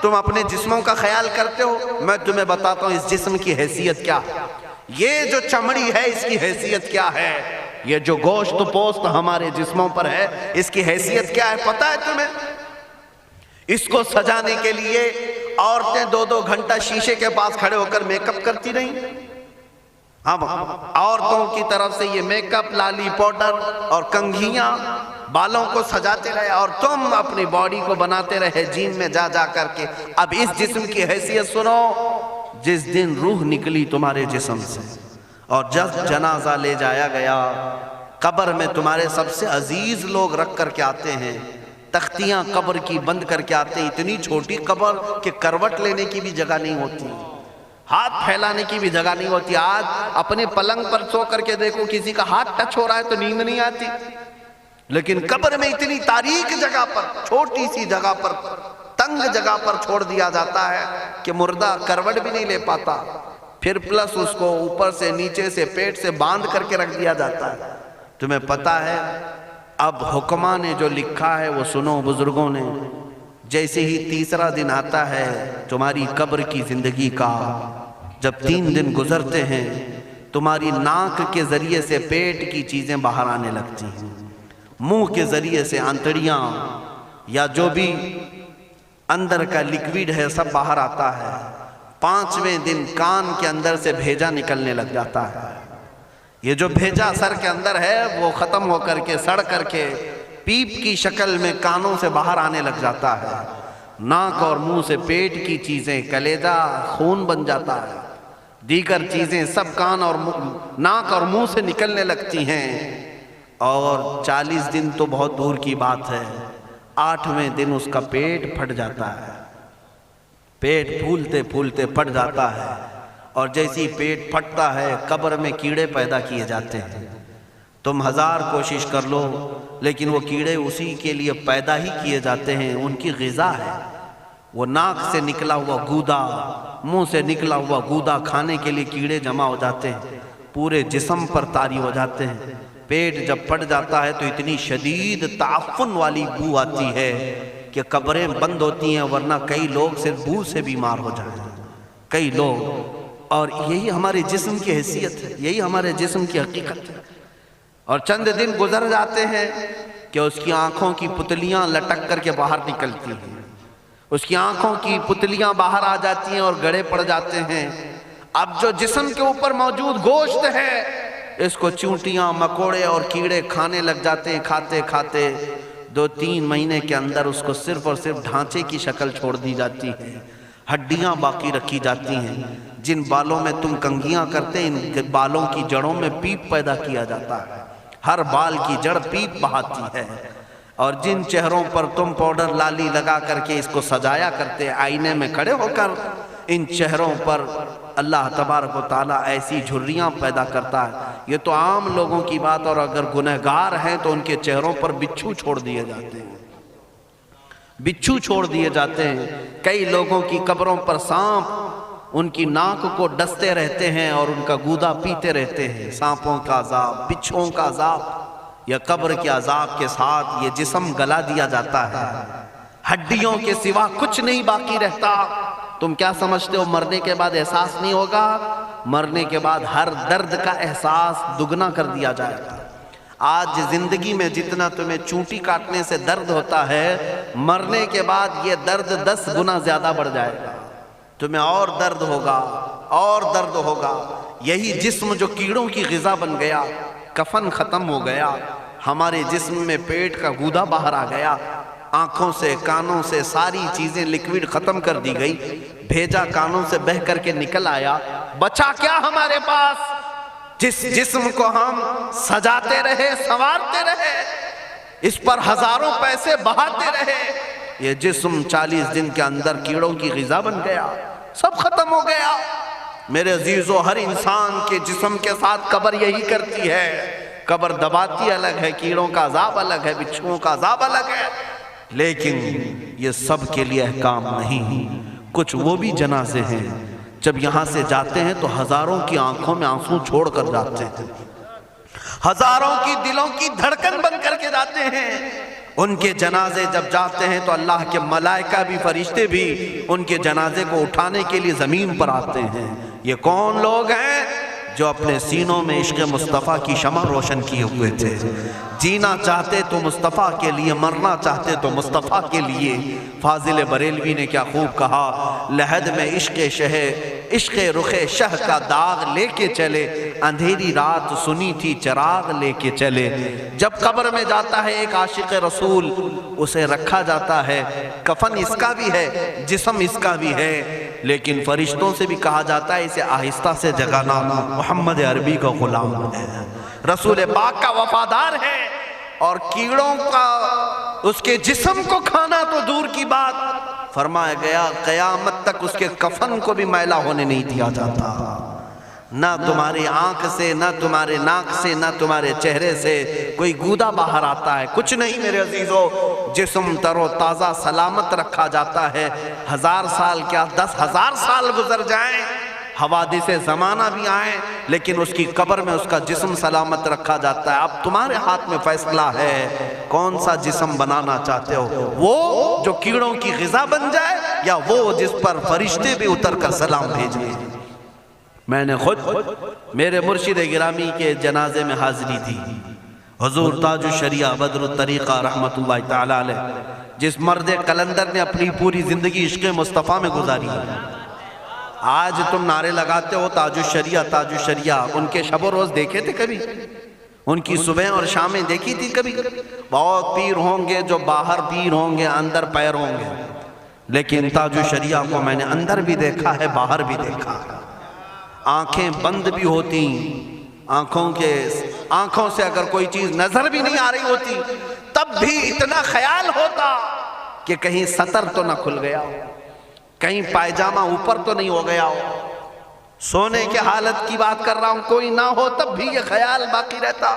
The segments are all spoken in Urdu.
تم اپنے جسموں کا خیال کرتے ہو، میں تمہیں بتاتا ہوں اس جسم کی حیثیت کیا ہے۔ یہ جو چمڑی ہے اس کی حیثیت کیا ہے، یہ جو گوشت پوست ہمارے جسموں پر ہے اس کی حیثیت کیا ہے پتہ ہے تمہیں؟ اس کو سجانے کے لیے عورتیں 2-2 گھنٹہ شیشے کے پاس کھڑے ہو کر میک اپ کرتی رہیں۔ ہم عورتوں کی طرف سے یہ میک اپ، لالی پاؤڈر اور کنگھیاں، بالوں کو سجاتے رہے، اور تم اپنی باڈی کو بناتے رہے جیم میں جا جا کر کے۔ اب اس جسم کی حیثیت سنو، جس دن روح نکلی تمہارے جسم سے اور جب جنازہ لے جایا گیا، قبر میں تمہارے سب سے عزیز لوگ رکھ کر کے آتے ہیں، تختیاں قبر کی بند کر کے آتے ہیں، اتنی چھوٹی قبر کہ کروٹ لینے کی بھی جگہ نہیں ہوتی، ہاتھ پھیلانے کی بھی جگہ نہیں ہوتی۔ آج اپنے پلنگ پر سو کر کے دیکھو، کسی کا ہاتھ ٹچ ہو رہا ہے تو نیند نہیں آتی، لیکن قبر میں اتنی تاریک جگہ پر، چھوٹی سی جگہ پر، تنگ جگہ پر چھوڑ دیا جاتا ہے کہ مردہ کروٹ بھی نہیں لے پاتا، پھر پلس اس کو اوپر سے نیچے سے پیٹ سے باندھ کر کے رکھ دیا جاتا ہے۔ تمہیں پتا ہے اب حکماں نے جو لکھا ہے وہ سنو بزرگوں نے، جیسے ہی تیسرا دن آتا ہے تمہاری قبر کی زندگی کا، جب 3 دن گزرتے ہیں تمہاری ناک کے ذریعے سے پیٹ کی چیزیں باہر آنے لگتی ہیں، منہ کے ذریعے سے آنتڑیاں یا جو بھی اندر کا لیکویڈ ہے سب باہر آتا ہے۔ 5ویں دن کان کے اندر سے بھیجا نکلنے لگ جاتا ہے، یہ جو بھیجا سر کے اندر ہے وہ ختم ہو کر کے سڑ کر کے پیپ کی شکل میں کانوں سے باہر آنے لگ جاتا ہے، ناک اور منہ سے پیٹ کی چیزیں، کلیجہ، خون بن جاتا ہے، دیگر چیزیں سب کان اور ناک اور منہ سے نکلنے لگتی ہیں، اور 40 دن تو بہت دور کی بات ہے، 8ویں دن اس کا پیٹ پھٹ جاتا ہے، پیٹ پھولتے پھولتے پھٹ جاتا ہے، اور جیسی پیٹ پھٹتا ہے قبر میں کیڑے پیدا کیے جاتے ہیں۔ تم 1000 کوشش کر لو لیکن وہ کیڑے اسی کے لیے پیدا ہی کیے جاتے ہیں، ان کی غذا ہے۔ وہ ناک سے نکلا ہوا گودا، منہ سے نکلا ہوا گودا کھانے کے لیے کیڑے جمع ہو جاتے ہیں، پورے جسم پر طاری ہو جاتے ہیں۔ پیٹ جب پھٹ جاتا ہے تو اتنی شدید تعفن والی بو آتی ہے کہ قبریں بند ہوتی ہیں، ورنہ کئی لوگ صرف بو سے بیمار ہو جائیں، کئی لوگ۔ اور یہی ہمارے جسم کی حیثیت ہے، یہی ہمارے جسم کی حقیقت ہے۔ اور چند دن گزر جاتے ہیں کہ اس کی آنکھوں کی پتلیاں لٹک کر کے باہر نکلتی ہیں، اس کی آنکھوں کی پتلیاں باہر آ جاتی ہیں اور گڑے پڑ جاتے ہیں۔ اب جو جسم کے اوپر موجود گوشت ہے اس کو چونٹیاں، مکوڑے اور کیڑے کھانے لگ جاتے ہیں، کھاتے کھاتے 2-3 مہینے کے اندر اس کو صرف اور صرف ڈھانچے کی شکل چھوڑ دی جاتی ہے، ہڈیاں باقی رکھی جاتی ہیں۔ جن بالوں میں تم کنگھیاں کرتے ہیں ان بالوں کی جڑوں میں پیپ پیدا کیا جاتا ہے، ہر بال کی جڑ پیپ بہاتی ہے۔ اور جن چہروں پر تم پاؤڈر لالی لگا کر کے اس کو سجایا کرتے، آئینے میں کھڑے ہو کر ان چہروں پر اللہ تبارک و تعالیٰ ایسی جھریاں پیدا کرتا ہے۔ یہ تو عام لوگوں کی بات، اور اگر گنہگار ہیں تو ان کے چہروں پر بچھو چھوڑ دیے جاتے ہیں، بچھو چھوڑ دیے جاتے ہیں۔ کئی لوگوں کی قبروں پر سانپ ان کی ناک کو ڈستے رہتے ہیں اور ان کا گودا پیتے رہتے ہیں۔ سانپوں کا عذاب، بچھوؤں کا عذاب، یا قبر کے عذاب کے ساتھ یہ جسم گلا دیا جاتا ہے، ہڈیوں کے سوا کچھ نہیں باقی رہتا۔ تم کیا سمجھتے ہو مرنے کے بعد احساس نہیں ہوگا؟ مرنے کے بعد ہر درد کا احساس دگنا کر دیا جائے گا۔ آج زندگی میں جتنا تمہیں چونٹی کاٹنے سے درد ہوتا ہے، مرنے کے بعد یہ درد 10 گنا زیادہ بڑھ جائے گا، تمہیں اور درد ہوگا، اور درد ہوگا۔ یہی جسم جو کیڑوں کی غذا بن گیا، کفن ختم ہو گیا، ہمارے جسم میں پیٹ کا گودا باہر آ گیا، آنکھوں سے کانوں سے ساری چیزیں لکوڈ ختم کر دی گئی، بھیجا کانوں سے بہہ کر کے نکل آیا، بچا کیا ہمارے پاس؟ جس جسم کو ہم سجاتے رہے، سنوارتے رہے، اس پر ہزاروں پیسے بہاتے رہے، یہ جسم 40 دن کے اندر کیڑوں کی غذا بن گیا، سب ختم ہو گیا۔ میرے عزیزو، ہر انسان کے جسم کے ساتھ قبر یہی کرتی ہے، قبر دباتی الگ ہے، کیڑوں کا عذاب الگ ہے، بچھوؤں کا عذاب الگ ہے، لیکن یہ سب کے لیے احکام نہیں۔ کچھ وہ بھی جنازے ہیں جب یہاں سے جاتے ہیں تو ہزاروں کی آنکھوں میں آنسو چھوڑ کر جاتے ہیں، ہزاروں کی دلوں کی دھڑکن بن کر کے جاتے ہیں، ان کے جنازے جب جاتے ہیں تو اللہ کے ملائکہ بھی فرشتے بھی ان کے جنازے کو اٹھانے کے لیے زمین پر آتے ہیں۔ یہ کون لوگ ہیں؟ جو اپنے سینوں میں عشق مصطفیٰ کی شمع روشن کیے ہوئے تھے، جینا چاہتے تو مصطفیٰ کے لیے، مرنا چاہتے تو مصطفیٰ کے لیے۔ فاضل بریلوی نے کیا خوب کہا، لحد میں عشق رخ شہ کا داغ لے کے چلے، اندھیری رات سنی تھی چراغ لے کے چلے۔ جب قبر میں جاتا ہے ایک عاشق رسول، اسے رکھا جاتا ہے، کفن اس کا بھی ہے، جسم اس کا بھی ہے، لیکن فرشتوں سے بھی کہا جاتا ہے اسے آہستہ سے جگانا، محمد عربی کا غلام ہے، رسول پاک کا وفادار ہے، اور کیڑوں کا اس کے جسم کو کھانا تو دور کی بات، فرمایا گیا قیامت تک اس کے کفن کو بھی میلا ہونے نہیں دیا جاتا۔ نہ تمہاری آنکھ سے، نہ تمہارے ناک سے، نہ تمہارے چہرے سے کوئی گودا باہر آتا ہے، کچھ نہیں میرے عزیزو، جسم تر و تازہ سلامت رکھا جاتا ہے۔ 1000 سال کیا 10,000 سال گزر جائیں، حوادث زمانہ بھی آئیں، لیکن اس کی قبر میں اس کا جسم سلامت رکھا جاتا ہے۔ اب تمہارے ہاتھ میں فیصلہ ہے، کون سا جسم بنانا چاہتے ہو، وہ جو کیڑوں کی غذا بن جائے، یا وہ جس پر فرشتے بھی اتر کر سلام بھیجیں۔ میں نے خود میرے مرشد گرامی کے جنازے میں حاضری دی، حضور تاج الشریعہ بدر الطریقہ رحمت اللہ تعالی علیہ، جس مرد قلندر نے اپنی پوری زندگی عشق مصطفیٰ میں گزاری ہے۔ آج تم نعرے لگاتے ہو تاج الشریعہ تاج الشریعہ، ان کے شب و روز دیکھے تھے کبھی؟ ان کی صبح اور شامیں دیکھی تھی کبھی؟ بہت پیر ہوں گے جو باہر پیر ہوں گے، اندر پیر ہوں گے، لیکن تاج الشریعہ کو میں نے اندر بھی دیکھا ہے، باہر بھی دیکھا ہے۔ آنکھیں بند بھی ہوتی، آنکھوں سے اگر کوئی چیز نظر بھی نہیں آ رہی ہوتی، تب بھی اتنا خیال ہوتا کہ کہیں سطر تو نہ کھل گیا ہو، کہیں پائجامہ اوپر تو نہیں ہو گیا ہو۔ سونے کے حالت کی بات کر رہا ہوں، کوئی نہ ہو تب بھی یہ خیال باقی رہتا۔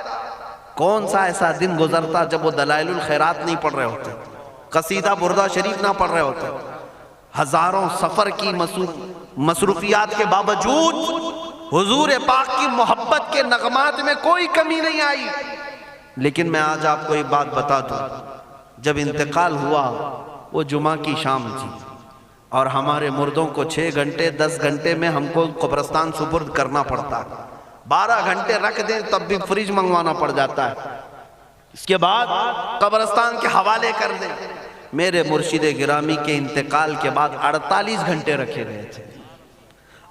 کون سا ایسا دن گزرتا جب وہ دلائل الخیرات نہیں پڑھ رہے ہوتے، قصیدہ بردہ شریف نہ پڑھ رہے ہوتے، ہزاروں سفر کی مصروفیات کے باوجود حضور پاک کی محبت کے نغمات میں کوئی کمی نہیں آئی۔ لیکن میں آج آپ کو ایک بات بتا دوں، جب انتقال ہوا وہ جمعہ کی شام تھی، اور ہمارے مردوں کو 6 گھنٹے 10 گھنٹے میں ہم کو قبرستان سپرد کرنا پڑتا، 12 گھنٹے رکھ دیں تب بھی فریج منگوانا پڑ جاتا ہے، اس کے بعد قبرستان کے حوالے کر دیں۔ میرے مرشد گرامی کے انتقال کے بعد 48 گھنٹے رکھے گئے تھے،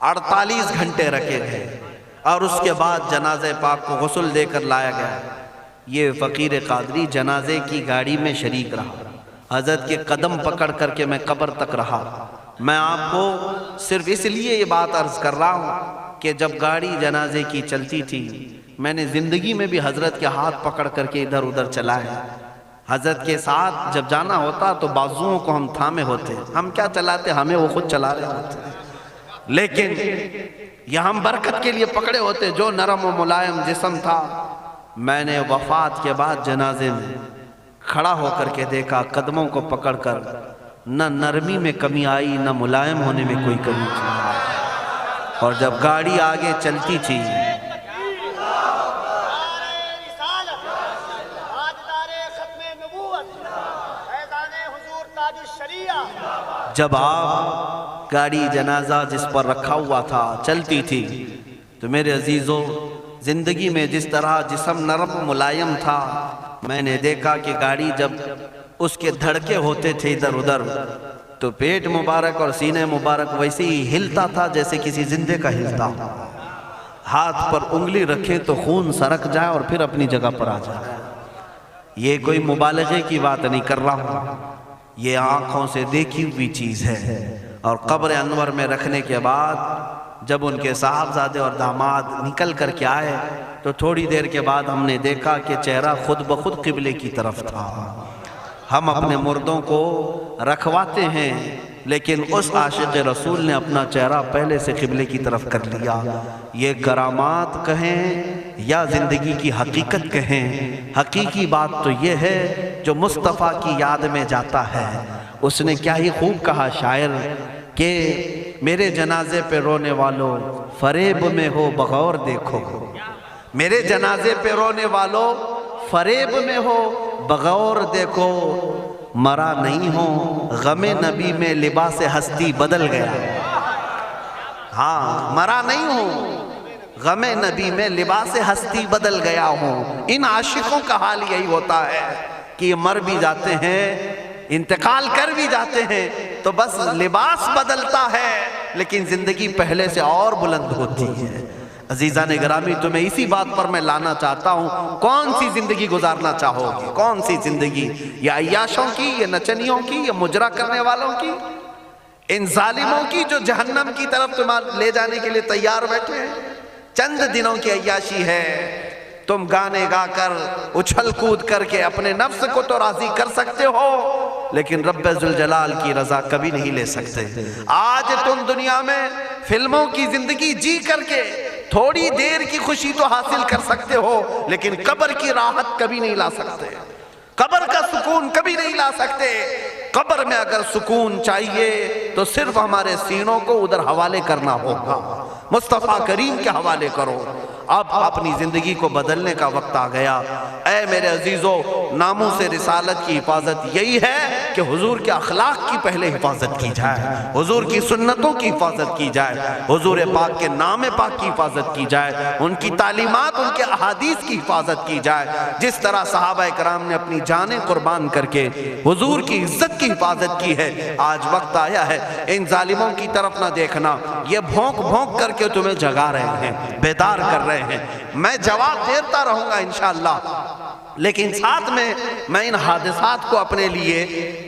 48 گھنٹے رکھے گئے، اور اس کے بعد جنازہ پاک کو غسل دے کر لایا گیا۔ یہ فقیر قادری جنازے کی گاڑی میں شریک رہا، حضرت کے قدم پکڑ کر کے میں قبر تک رہا۔ میں آپ کو صرف اس لیے یہ بات عرض کر رہا ہوں کہ جب گاڑی جنازے کی چلتی تھی، میں نے زندگی میں بھی حضرت کے ہاتھ پکڑ کر کے ادھر ادھر چلائے۔ حضرت کے ساتھ جب جانا ہوتا تو بازوؤں کو ہم تھامے ہوتے، ہم کیا چلاتے، ہمیں وہ خود چلا رہے ہوتے، لیکن یہ ہم برکت کے لیے پکڑے ہوتے۔ جو نرم و ملائم جسم تھا، میں نے وفات کے بعد جنازے میں کھڑا ہو کر کے دیکھا، قدموں to پکڑ کر، نہ نرمی میں کمی آئی، نہ ملائم ہونے میں کوئی کمی تھی۔ اور جب گاڑی آگے چلتی تھی، جب آپ گاڑی جنازہ جس پر رکھا ہوا تھا چلتی تھی، تو میرے عزیزوں زندگی میں جس طرح جسم نرم ملائم تھا، میں نے دیکھا کہ گاڑی جب اس کے دھڑکے ہوتے تھے ادھر ادھر، تو پیٹ مبارک اور سینے مبارک ویسے ہی ہلتا تھا جیسے کسی زندے کا ہلتا۔ ہاتھ پر انگلی رکھے تو خون سرک جائے اور پھر اپنی جگہ پر آ جائے۔ یہ کوئی مبالغے کی بات نہیں کر رہا ہوں، یہ آنکھوں سے دیکھی ہوئی چیز ہے۔ اور قبر انور میں رکھنے کے بعد جب ان کے صاحبزادے اور داماد نکل کر کے آئے، تو تھوڑی دیر کے بعد ہم نے دیکھا کہ چہرہ خود بخود قبلے کی طرف تھا۔ ہم اپنے مردوں کو رکھواتے ہیں، لیکن اس عاشق رسول نے اپنا چہرہ پہلے سے قبلے کی طرف کر لیا۔ یہ کرامات کہیں یا زندگی کی حقیقت کہیں، حقیقی بات تو یہ ہے جو مصطفیٰ کی یاد میں جاتا ہے۔ اس نے کیا ہی خوب کہا شاعر کہ میرے جنازے پہ رونے والوں فریب میں ہو بغور دیکھو، میرے جنازے پہ رونے والوں فریب میں ہو بغور دیکھو مرا نہیں ہوں، غم نبی میں لباس ہستی بدل گیا۔ ہاں مرا نہیں ہوں، غم نبی میں لباس ہستی بدل گیا ہوں۔ ان عاشقوں کا حال یہی ہوتا ہے کہ یہ مر بھی جاتے ہیں، انتقال کر بھی جاتے ہیں، تو بس لباس بدلتا ہے لیکن زندگی پہلے سے اور بلند ہوتی ہے۔ عزیزان گرامی، تمہیں اسی بات پر میں لانا چاہتا ہوں، کون سی زندگی گزارنا چاہو گے؟ کون سی زندگی؟ یا عیاشوں کی، یا نچنیوں کی، یا مجرا کرنے والوں کی، ان ظالموں کی جو جہنم کی طرف تمہیں لے جانے کے لیے تیار بیٹھے ہیں؟ چند دنوں کی عیاشی ہے، تم گانے گا کر اچھل کود کر کے اپنے نفس کو تو راضی کر سکتے ہو، لیکن رب ذوالجلال کی رضا کبھی نہیں لے سکتے۔ آج تم دنیا میں فلموں کی زندگی جی کر کے تھوڑی دیر کی خوشی تو حاصل کر سکتے ہو، لیکن قبر کی راحت کبھی نہیں لا سکتے، قبر کا سکون کبھی نہیں لا سکتے۔ قبر میں اگر سکون چاہیے تو صرف ہمارے سینوں کو ادھر حوالے کرنا ہوگا، مصطفیٰ کریم کے حوالے کرو۔ اب اپنی زندگی کو بدلنے کا وقت آ گیا۔ اے میرے عزیزو، ناموس رسالت کی حفاظت یہی ہے کہ حضور کے اخلاق کی پہلے حفاظت کی جائے، حضور کی سنتوں کی حفاظت کی جائے، حضور پاک کے نام پاک کی حفاظت کی جائے، ان کی تعلیمات، ان کے احادیث کی حفاظت کی جائے۔ جس طرح صحابہ کرام نے اپنی جانیں قربان کر کے حضور کی عزت کی حفاظت کی ہے، آج وقت آیا ہے ان ظالموں کی طرف نہ دیکھنا۔ یہ بھونک بھونک کر کے تمہیں جگا رہے ہیں، بیدار کر رہے ہیں۔ میں جواب دیتا رہوں گا انشاءاللہ، لیکن ساتھ میں ان حادثات کو اپنے لیے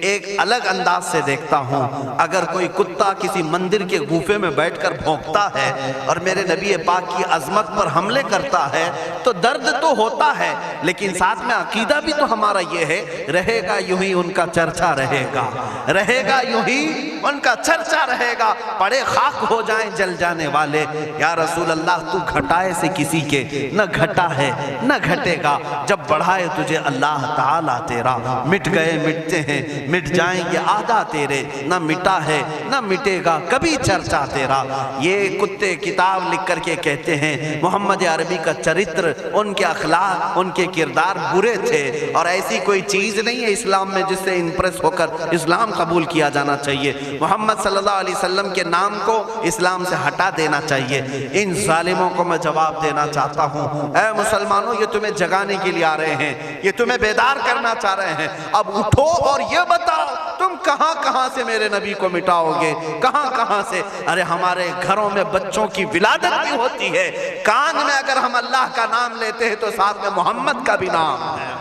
ایک الگ انداز سے دیکھتا ہوں۔ اگر کوئی کتا کسی مندر کے گوفے میں بیٹھ کر بھونکتا ہے اور میرے نبی پاک کی عظمت پر حملے کرتا ہے تو درد تو ہوتا ہے، لیکن ساتھ میں عقیدہ بھی تو ہمارا یہ ہے، رہے گا یوں ہی ان کا چرچا رہے گا، رہے گا یوں ہی ان کا چرچا رہے گا، پڑے خاک ہو جائیں جل جانے والے۔ یا رسول اللہ، تو گھٹائے سے کسی کے نہ گھٹا ہے نہ گھٹے گا، جب بڑھائے تجھے اللہ تعالیٰ تیرا، مٹ گئے مٹتے ہیں مٹ جائیں گے آدھا تیرے، نہ مٹا ہے نہ مٹے گا کبھی چرچا تیرا۔ یہ کتے کتاب لکھ کر کے کہتے ہیں محمد عربی کا چرتر، ان کے اخلاق، ان کے کردار برے تھے، اور ایسی کوئی چیز نہیں ہے اسلام میں جس سے امپریس ہو کر اسلام قبول کیا جانا چاہیے۔ محمد صلی اللہ علیہ وسلم کے نام کو اسلام سے ہٹا دینا چاہیے۔ ان ظالموں کو میں جواب دینا چاہتا ہوں، اے مسلمانوں، یہ تمہیں جگانے کے لیے آ رہے ہیں، یہ تمہیں بیدار کرنا چاہ رہے ہیں۔ اب اٹھو اور یہ بتاؤ تم کہاں کہاں سے میرے نبی کو مٹاؤ گے، کہاں کہاں سے؟ ارے ہمارے گھروں میں بچوں کی ولادت بھی ہوتی ہے، کان میں اگر ہم اللہ کا نام لیتے ہیں تو ساتھ میں محمد کا بھی نام ہے۔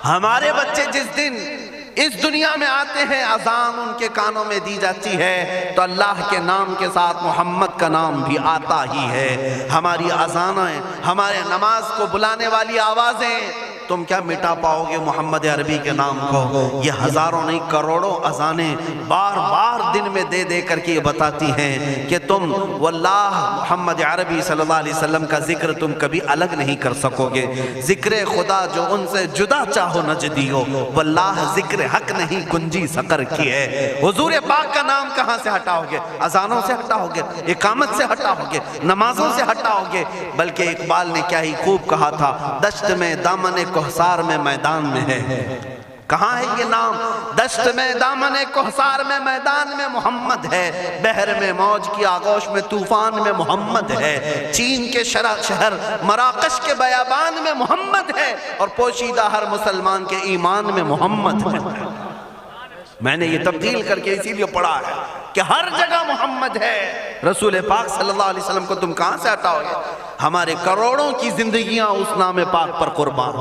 ہمارے بچے جس دن اس دنیا میں آتے ہیں، اذان ان کے کانوں میں دی جاتی ہے تو اللہ کے نام کے ساتھ محمد کا نام بھی آتا ہی ہے۔ ہماری اذانیں، ہمارے نماز کو بلانے والی آوازیں، تم کیا مٹا پاؤ گے محمد عربی کے نام کو؟ یہ ہزاروں نہیں کروڑوں اذانیں بار بار دن میں دے دے کر کے یہ بتاتی ہیں کہ تم واللہ محمد عربی صلی اللہ علیہ وسلم کا ذکر تم کبھی الگ نہیں کر سکو گے۔ ذکر خدا جو ان سے جدا چاہو نجدی ہو، واللہ ذکر حق نہیں گنجی سقر کی ہے۔ حضور پاک کا نام کہاں سے ہٹاؤ گے؟ اذانوں سے ہٹاؤ گے، اقامت سے ہٹاؤ گے، نمازوں سے ہٹاؤ گے؟ بلکہ اقبال نے کیا ہی خوب کہا تھا، دشت میں دامن کوہسار میں میدان میں ہے۔ کہاں ہے یہ نام؟ دشت میں دامن کوہسار میں میدان میں محمد ہے، بحر میں موج کی آغوش میں طوفان میں محمد ہے، چین کے شہر مراکش کے بیابان میں محمد ہے، اور پوشیدہ ہر مسلمان کے ایمان میں محمد ہے۔ میں نے یہ تبدیل کر کے اسی لیے پڑھا ہے کہ ہر جگہ محمد ہے۔ رسول پاک صلی اللہ علیہ وسلم کو تم کہاں سے ہٹاؤ گے؟ ہمارے کروڑوں کی زندگیاں اس نام پاک پر قربان،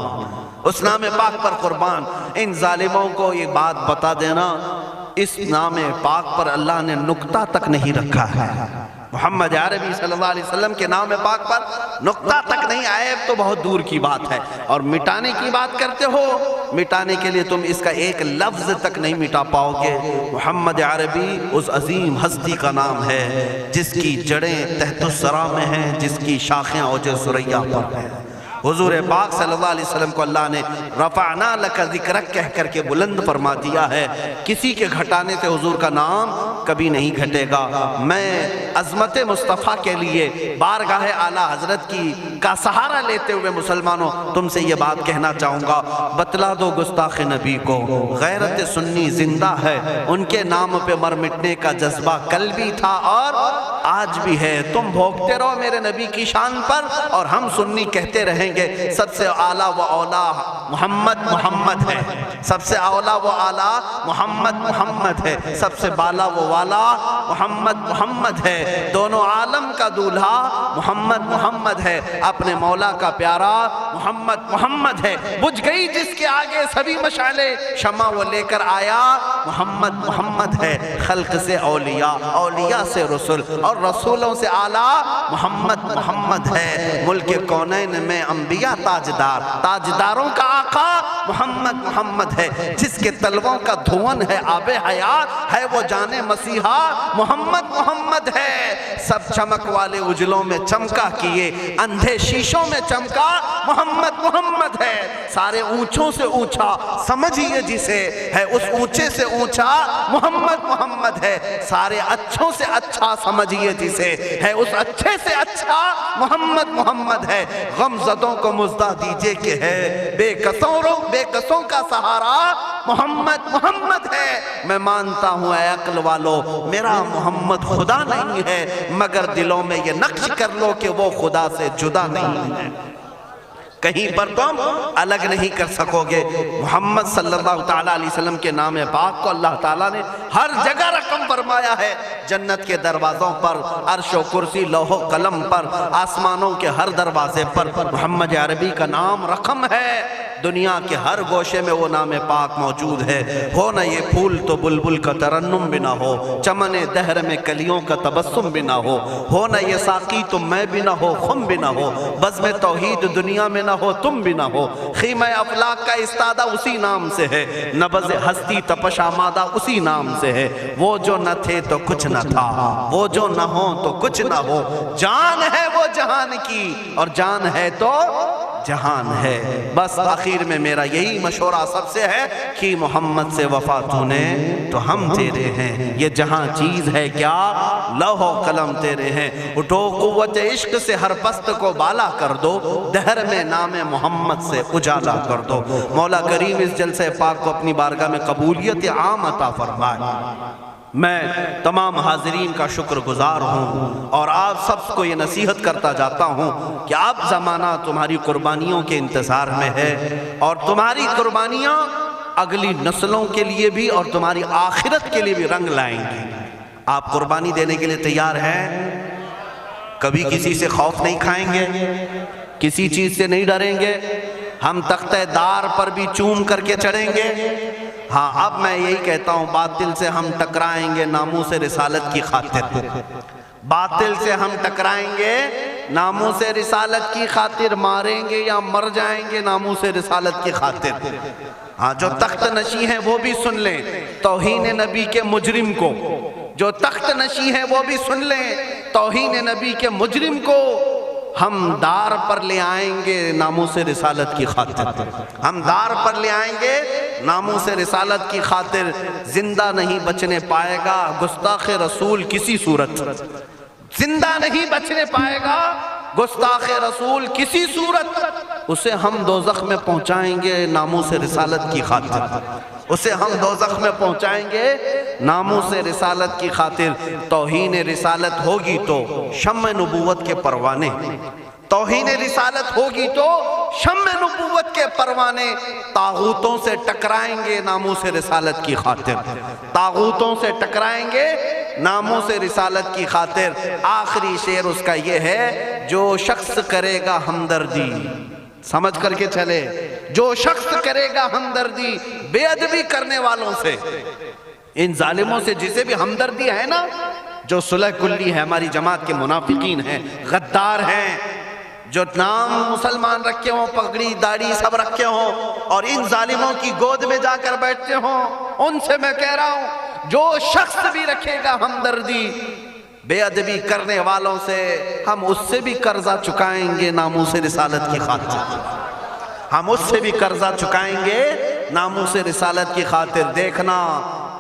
اس نام پاک پر قربان۔ ان ظالموں کو یہ بات بتا دینا، اس نام پاک پر اللہ نے نقطہ تک نہیں رکھا ہے۔ محمد عربی صلی اللہ علیہ وسلم کے نام پاک پر نقطہ تک نہیں، عیب تو بہت دور کی بات ہے۔ اور مٹانے کی بات کرتے ہو، مٹانے کے لیے تم اس کا ایک لفظ تک نہیں مٹا پاؤ گے۔ محمد عربی اس عظیم ہستی کا نام ہے جس کی جڑیں تحت الثری میں ہیں، جس کی شاخیں اوج ثریا پر ہیں۔ حضور پاک صلی اللہ علیہ وسلم کو اللہ نے رفعنا لک ذکرک کہہ کر کے بلند فرما دیا ہے. کسی کے گھٹانے سے حضور کا نام کبھی نہیں گھٹے گا. میں عظمت مصطفیٰ کے لیے بارگاہ اعلیٰ حضرت کا سہارا لیتے ہوئے مسلمانوں تم سے یہ بات کہنا چاہوں گا، بتلا دو گستاخ نبی کو غیرت سنی زندہ ہے، ان کے نام پہ مر مٹنے کا جذبہ کل بھی تھا اور آج بھی ہے. تم بھوگتے رہو میرے نبی کی شان پر اور ہم سنی کہتے رہیں گے سب سے اعلیٰ و اولیٰ محمد ہے، سب سے اولیٰ و اعلیٰ محمد ہے، سب سے بالا و والا محمد ہے. دونوں عالم کا دولہا محمد ہے، اپنے مولا کا پیارا محمد ہے. بجھ گئی جس کے آگے سبھی مشعلیں، شمع وہ لے کر آیا محمد ہے. خلق سے اولیاء سے رسول اور رسولوں سے اعلیٰ محمد ہے. ملک کونین میں انبیاء تاجداروں کا آقا محمد ہے. جس کے تلووں کا دھون ہے آب حیات ہے وہ جانے مسیحا محمد ہے. سب چمک والے اجلوں میں چمکا کیے اندھے شیشوں میں چمکا محمد ہے. سارے اونچوں سے اونچا سمجھیے جسے ہے اس اونچے سے اونچا محمد ہے. سارے اچھوں سے اچھا سمجھیے جسے ہے اس اچھے سے اچھا محمد ہے. غم زدوں کو مزدہ دیجئے کہ ہے بے قصوں کا سہارا محمد ہے. میں مانتا ہوں اے عقل والو میرا محمد خدا نہیں ہے، مگر دلوں میں یہ نقش کر لو کہ وہ خدا سے جدا نہیں ہے. کہیں پر تم الگ نہیں کر سکو گے. محمد صلی اللہ تعالیٰ علیہ وسلم کے نام پاک کو اللہ تعالیٰ نے ہر جگہ رقم فرمایا ہے. جنت کے دروازوں پر، عرش و کرسی، لوح و قلم پر، آسمانوں کے ہر دروازے پر محمد عربی کا نام رقم ہے. دنیا کے ہر گوشے میں وہ نام پاک موجود ہے. ہو نہ یہ پھول تو بلبل کا ترنم بھی نہ ہو، چمن دہر میں کلیوں کا تبسم بھی نہ ہو نہ یہ ساقی تو میں بھی نہ ہو، خم بھی نہ ہو، بزم توحید دنیا میں نہ ہو، تم بھی نہ ہو. خیمہ افلاک کا استادہ اسی نام سے ہے، نبض ہستی تپش آمادہ اسی نام سے ہے. وہ جو نہ تھے تو کچھ نہ تھا، وہ جو نہ ہو تو کچھ نہ ہو. جان ہے وہ جہان کی اور جان ہے تو جہان ہے. بس آخر میں میرا یہی مشورہ سب سے ہے کہ محمد سے وفا تو نے تو ہم تیرے ہیں. یہ جہاں چیز ہے کیا لوح و قلم تیرے ہیں. اٹھو قوت عشق سے ہر پست کو بالا کر دو، دہر میں نام محمد سے اجالا کر دو. مولا کریم اس جلسہ پاک کو اپنی بارگاہ میں قبولیت عام عطا فرمائے. میں تمام حاضرین کا شکر گزار ہوں اور آپ سب کو یہ نصیحت کرتا جاتا ہوں کہ اب زمانہ تمہاری قربانیوں کے انتظار میں ہے اور تمہاری قربانیاں اگلی نسلوں کے لیے بھی اور تمہاری آخرت کے لیے بھی رنگ لائیں گی. آپ قربانی دینے کے لیے تیار ہیں؟ کبھی کسی سے خوف نہیں کھائیں گے، کسی چیز سے نہیں ڈریں گے، ہم تختہ دار پر بھی چوم کر کے چڑھیں گے. ہاں اب میں یہی کہتا ہوں باطل سے ہم ٹکرائیں گے ناموس رسالت کی خاطر. باطل سے ہم ٹکرائیں گے ناموس رسالت کی خاطر، ماریں گے یا مر جائیں گے ناموس رسالت کی خاطر. ہاں جو تخت نشی ہیں وہ بھی سن لیں توہین نبی کے مجرم کو، جو تخت نشی ہیں وہ بھی سن لیں توہین نبی کے مجرم کو ہم دار پر لے آئیں گے ناموس رسالت کی خاطر. ہم دار پر لے آئیں گے ناموس رسالت کی خاطر. زندہ نہیں بچنے پائے گا گستاخ رسول کسی صورت، زندہ نہیں بچنے پائے گا گستاخ رسول کسی صورت. اسے ہم دوزخ میں پہنچائیں گے ناموس رسالت کی خاطر، اسے ہم دوزخ میں پہنچائیں گے ناموس رسالت کی خاطر. توہین رسالت ہوگی تو شمع نبوت کے پروانے، توہین رسالت ہوگی تو شمع نبوت کے پروانے. طاغوتوں سے ٹکرائیں گے ناموس رسالت کی خاطر، طاغوتوں سے ٹکرائیں گے ناموس رسالت کی خاطر. آخری شعر اس کا یہ ہے جو شخص کرے گا ہمدردی، سمجھ کر کے چلے، جو شخص کرے گا ہمدردی بے ادبی کرنے والوں سے، ان ظالموں سے جسے بھی ہمدردی ہے نا، جو صلح کلی ہے ہماری جماعت کے منافقین ہیں، غدار ہیں، جو نام مسلمان رکھے ہوں، پگڑی داڑھی سب رکھے ہوں اور ان ظالموں کی گود میں جا کر بیٹھتے ہوں، ان سے میں کہہ رہا ہوں جو شخص بھی رکھے گا ہمدردی بے ادبی کرنے والوں سے ہم اس سے بھی قرضہ چکائیں گے ناموس رسالت کی خاطر، ہم اس سے بھی قرضہ چکائیں گے ناموس رسالت کی خاطر۔ دیکھنا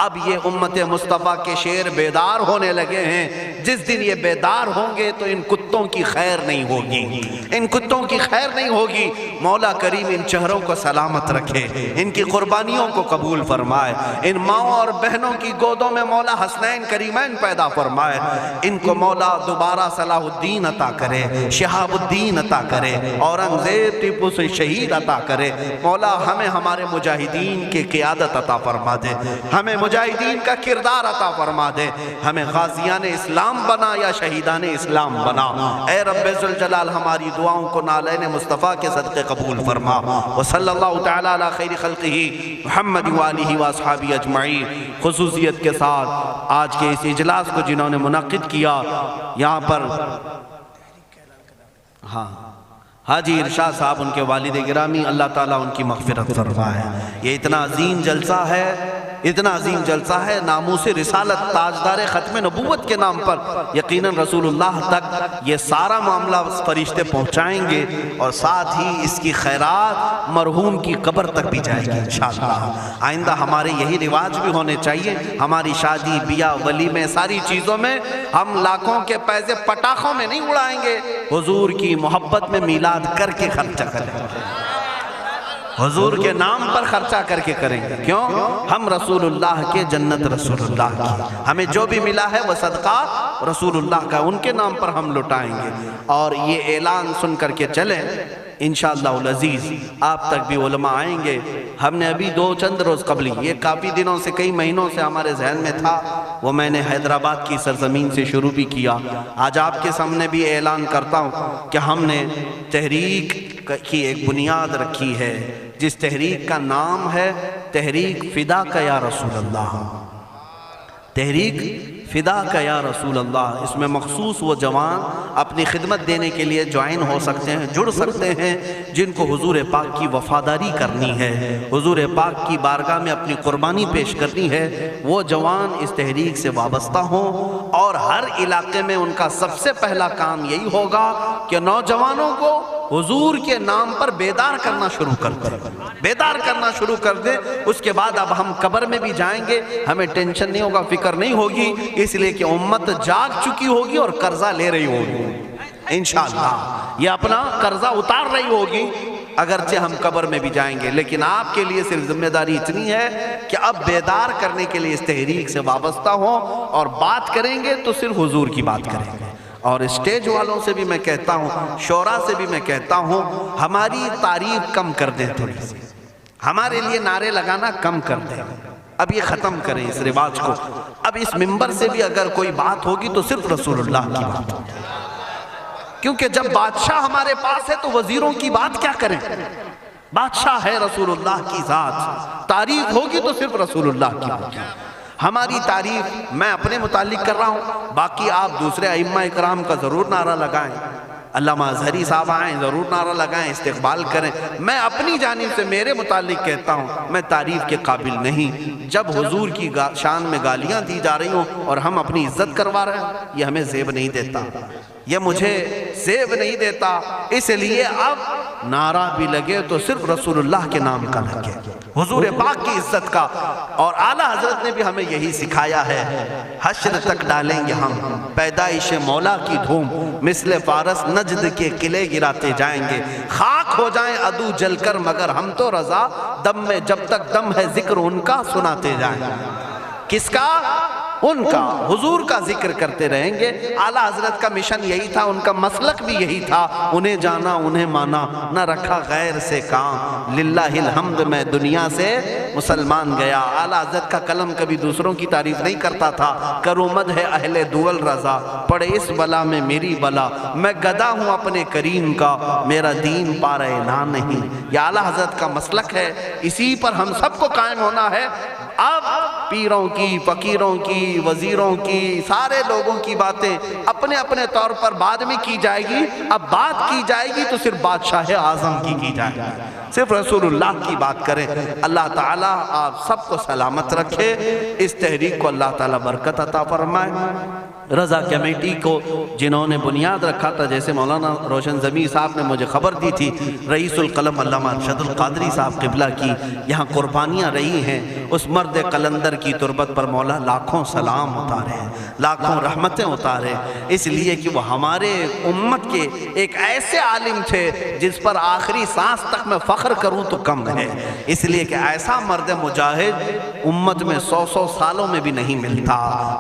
اب یہ امت مصطفیٰ کے شیر بیدار ہونے لگے ہیں، جس دن یہ بیدار ہوں گے تو ان کتوں کی خیر نہیں ہوگی، ان کتوں کی خیر نہیں ہوگی۔ مولا کریم ان چہروں کو سلامت رکھے، ان کی قربانیوں کو قبول فرمائے، ان ماؤں اور بہنوں کی گودوں میں مولا حسنین کریمین پیدا فرمائے، ان کو مولا دوبارہ صلاح الدین عطا کرے، شہاب الدین عطا کرے، اورنگزیب ٹیپو سے شہید عطا کرے۔ مولا ہمیں ہمارے مجاہدین کی قیادت عطا فرما دے، ہمیں مجاہدین کا کردار عطا فرما دے، ہمیں غازیان اسلام بنا یا شہیدان اسلام بنا۔ اے رب ذوالجلال ہماری دعاؤں کو نالین مصطفیٰ کے صدقے قبول فرما۔ وصلی اللہ تعالی علی خیر خلقہ محمد وآلہ واصحابہ اجمعین۔ خصوصیت کے ساتھ آج کے اس اجلاس کو جنہوں نے منعقد کیا، یہاں پر حاجی ارشاد صاحب ان کے والد گرامی، اللہ تعالیٰ ان کی مغفرت فرمائے۔ یہ اتنا عظیم جلسہ ہے، اتنا عظیم جلسہ ہے، ناموس رسالت تاجدار ختم نبوت کے نام پر یقیناً رسول اللہ تک یہ سارا معاملہ فرشتے پہنچائیں گے، اور ساتھ ہی اس کی خیرات مرحوم کی قبر تک بھی جائے گی انشاءاللہ۔ آئندہ ہمارے یہی رواج بھی ہونے چاہیے، ہماری شادی بیاہ ولیمے ساری چیزوں میں ہم لاکھوں کے پیسے پٹاخوں میں نہیں اڑائیں گے، حضور کی محبت میں میلاد کر کے خرچہ کریں گے، حضور کے نام پر خرچہ کر کے کریں گے۔ کیوں؟ ہم رسول اللہ کے، جنت رسول اللہ کی، ہمیں جو بھی ملا ہے وہ صدقہ رسول اللہ کا، ان کے نام پر ہم لٹائیں گے۔ اور یہ اعلان سن کر کے چلیں، انشاءاللہ العزیز آپ تک بھی علماء آئیں گے۔ ہم نے ابھی چند روز قبل، یہ کافی دنوں سے، کئی مہینوں سے ہمارے ذہن میں تھا، وہ میں نے حیدرآباد کی سرزمین سے شروع بھی کیا۔ آج آپ کے سامنے بھی اعلان کرتا ہوں کہ ہم نے تحریک کی ایک بنیاد رکھی ہے، جس تحریک کا نام ہے تحریک فدا کا یا رسول اللہ، تحریک فدا کا یا رسول اللہ۔ اس میں مخصوص وہ جوان اپنی خدمت دینے کے لیے جوائن ہو سکتے ہیں، جڑ سکتے ہیں، جن کو حضور پاک کی وفاداری کرنی ہے، حضور پاک کی بارگاہ میں اپنی قربانی پیش کرنی ہے۔ وہ جوان اس تحریک سے وابستہ ہوں، اور ہر علاقے میں ان کا سب سے پہلا کام یہی ہوگا کہ نوجوانوں کو حضور کے نام پر بیدار کرنا شروع کر دیں، بیدار کرنا شروع کر دیں۔ اس کے بعد اب ہم قبر میں بھی جائیں گے، ہمیں ٹینشن نہیں ہوگا، فکر نہیں ہوگی، اس لیے کہ امت جاگ چکی ہوگی اور قرضہ لے رہی ہوگی انشاءاللہ، یہ اپنا قرضہ اتار رہی ہوگی، اگرچہ ہم قبر میں بھی جائیں گے۔ لیکن آپ کے لیے صرف ذمہ داری اتنی ہے کہ اب بیدار کرنے کے لیے اس تحریک سے وابستہ ہوں، اور بات کریں گے تو صرف حضور کی بات کریں گے۔ اور اسٹیج والوں سے بھی میں کہتا ہوں، شورا سے بھی میں کہتا ہوں، ہماری تعریف کم کر دیں، تھوڑی سی ہمارے لیے نعرے لگانا کم کر دیں، اب یہ ختم کریں اس رواج کو۔ اب اس منبر سے بھی اگر کوئی بات ہوگی تو صرف رسول اللہ کی بات ہوگی، کیونکہ جب بادشاہ ہمارے پاس ہے تو وزیروں کی بات کیا کریں، بادشاہ ہے رسول اللہ کی ذات، تعریف ہوگی تو صرف رسول اللہ کی ہوگی۔ ہماری تعریف میں اپنے متعلق کر رہا ہوں، باقی آپ دوسرے ائمہ اکرام کا ضرور نعرہ لگائیں، علامہ اظہری صاحب آئیں ضرور نعرہ لگائیں، استقبال کریں۔ میں اپنی جانب سے میرے متعلق کہتا ہوں، میں تعریف کے قابل نہیں۔ جب حضور کی شان میں گالیاں دی جا رہی ہوں اور ہم اپنی عزت کروا رہے ہیں، یہ ہمیں زیب نہیں دیتا، یہ مجھے زیب نہیں دیتا۔ اس لیے اب نعرہ بھی لگے تو صرف رسول اللہ کے نام کا لگے، حضور پاک کی عزت کا۔ اور اعلیٰ حضرت نے بھی ہمیں یہی سکھایا ہے، حشر تک ڈالیں گے ہم پیدائش مولا کی دھوم، مثل فارس نجد کے قلعے گراتے جائیں گے، خاک ہو جائیں عدو جل کر مگر ہم تو رضا، دم میں جب تک دم ہے ذکر ان کا سناتے جائیں گے۔ کس کا؟ ان کا، حضور کا ذکر کرتے رہیں گے۔ اعلیٰ حضرت کا مشن یہی تھا، ان کا مسلک بھی یہی تھا، انہیں جانا انہیں مانا، نہ رکھا غیر سے کام، للہ الحمد میں دنیا سے مسلمان گیا۔ اعلیٰ حضرت کا قلم کبھی دوسروں کی تعریف نہیں کرتا تھا، کرو مدح ہے اہل دول رضا، پڑے اس بلا میں میری بلا، میں گدا ہوں اپنے کریم کا، میرا دین پارہ نہ نہیں۔ یہ اعلیٰ حضرت کا مسلک ہے، اسی پر ہم سب کو قائم ہونا ہے۔ اب پیروں کی، فقیروں کی، وزیروں کی، سارے لوگوں کی باتیں اپنے اپنے طور پر بعد میں کی جائے گی، اب بات کی جائے گی تو صرف بادشاہ اعظم کی جائے گی، صرف رسول اللہ کی بات کریں۔ اللہ تعالیٰ آپ سب کو سلامت رکھے، اس تحریک کو اللہ تعالیٰ برکت عطا فرمائے۔ رضا کمیٹی کو جنہوں نے بنیاد رکھا تھا، جیسے مولانا روشن زمیں صاحب نے مجھے خبر دی تھی، رئیس القلم علامہ ارشد القادری صاحب قبلہ کی یہاں قربانیاں رہی ہیں، اس مرد قلندر کی تربت پر مولا لاکھوں سلام اتارے ہیں، لاکھوں رحمتیں اتارے، اس لیے کہ وہ ہمارے امت کے ایک ایسے عالم تھے جس پر آخری سانس تک میں فخر کروں تو کم ہے، اس لیے کہ ایسا مرد مجاہد امت میں 100 سالوں میں بھی نہیں ملتا۔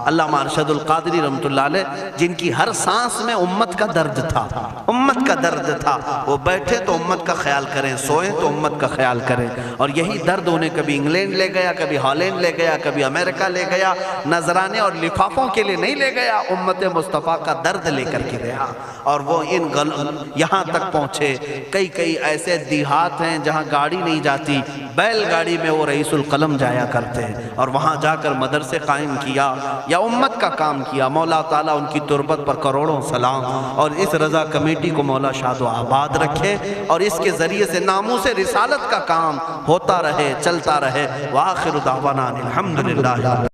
علامہ ارشد القادری رحمۃ اللہ علیہ، جن کی ہر سانس میں امت کا درد تھا، امت کا درد تھا، وہ بیٹھے تو امت کا خیال کریں، سوئیں تو امت کا خیال کریں، اور یہی درد انہیں کبھی انگلینڈ لے گیا، کبھی ہالینڈ لے گیا، کبھی امریکہ لے گیا، نذرانے اور لفافوں کے لیے نہیں لے گیا، امت مصطفیٰ کا درد لے کر کے گیا، اور وہ یہاں تک پہنچے۔ کئی ایسے دیہات ہیں جہاں گاڑی نہیں جاتی، بیل گاڑی میں وہ رئیس القلم جایا کرتے ہیں، اور وہاں جا کر مدرسے قائم کیا یا امت کا کام کیا۔ مولا تعالیٰ ان کی تربت پر کروڑوں سلام، اور اس رضا کمیٹی کو مولا شاد و آباد رکھے، اور اس کے ذریعے سے ناموس رسالت کا کام ہوتا رہے، چلتا رہے۔ وآخر دعوانا الحمدللہ۔